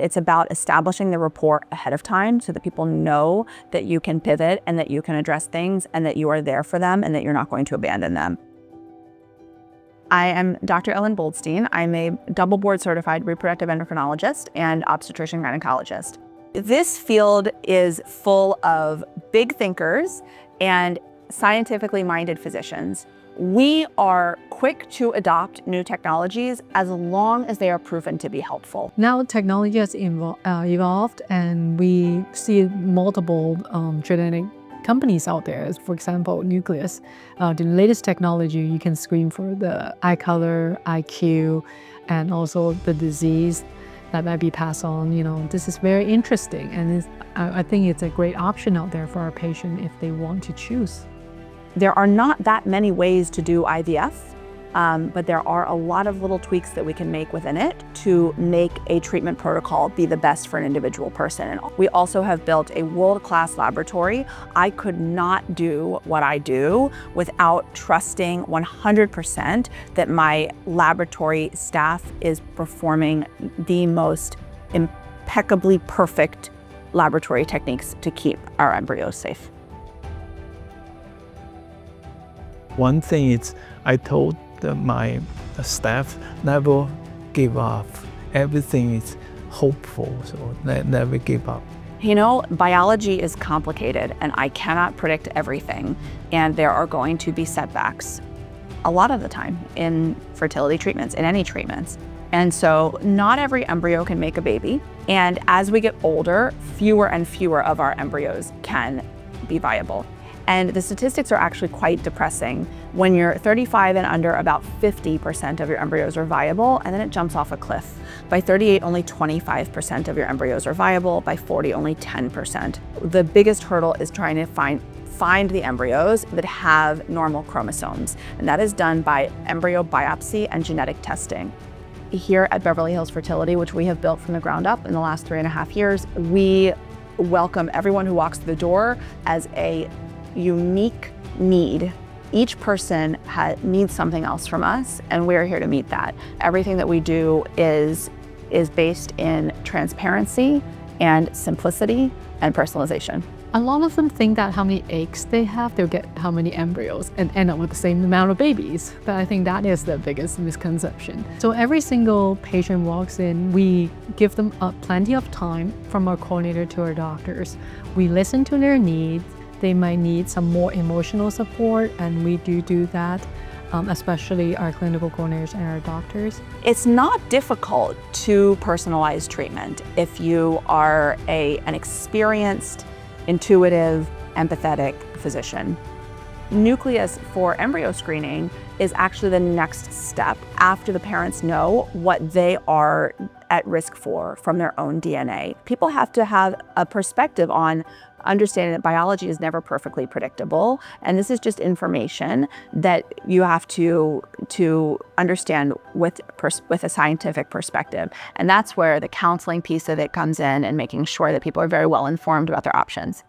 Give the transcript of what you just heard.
It's about establishing the rapport ahead of time so that people know that you can pivot and that you can address things and that you are there for them and that you're not going to abandon them. I am Dr. Ellen Boldstein. I'm a double board certified reproductive endocrinologist and obstetrician gynecologist. This field is full of big thinkers and scientifically minded physicians. We are quick to adopt new technologies as long as they are proven to be helpful. Now technology has evolved, and we see multiple genetic companies out there. For example, Nucleus. The latest technology, you can screen for the eye color, IQ, and also the disease that might be passed on. This is very interesting, and I think it's a great option out there for our patient if they want to choose. There are not that many ways to do IVF, but there are a lot of little tweaks that we can make within it to make a treatment protocol be the best for an individual person. And we also have built a world-class laboratory. I could not do what I do without trusting 100% that my laboratory staff is performing the most impeccably perfect laboratory techniques to keep our embryos safe. One thing is, I told my staff never give up. Everything is hopeful, so never give up. Biology is complicated and I cannot predict everything. And there are going to be setbacks a lot of the time in fertility treatments, in any treatments. And so not every embryo can make a baby. And as we get older, fewer and fewer of our embryos can be viable. And the statistics are actually quite depressing. When you're 35 and under, about 50% of your embryos are viable, and then it jumps off a cliff. By 38, only 25% of your embryos are viable. By 40, only 10%. The biggest hurdle is trying to find the embryos that have normal chromosomes, and that is done by embryo biopsy and genetic testing. Here at Beverly Hills Fertility, which we have built from the ground up in the last 3.5 years, we welcome everyone who walks through the door as a unique need. Each person needs something else from us, and we're here to meet that. Everything that we do is based in transparency and simplicity and personalization. A lot of them think that how many eggs they have, they'll get how many embryos and end up with the same amount of babies. But I think that is the biggest misconception. So every single patient walks in, we give them plenty of time from our coordinator to our doctors. We listen to their needs. They might need some more emotional support, and we do that, especially our clinical coordinators and our doctors. It's not difficult to personalize treatment if you are an experienced, intuitive, empathetic physician. Nucleus for embryo screening is actually the next step after the parents know what they are at risk for from their own DNA. People have to have a perspective on understanding that biology is never perfectly predictable, and this is just information that you have to understand with a scientific perspective. And that's where the counseling piece of it comes in, and making sure that people are very well informed about their options.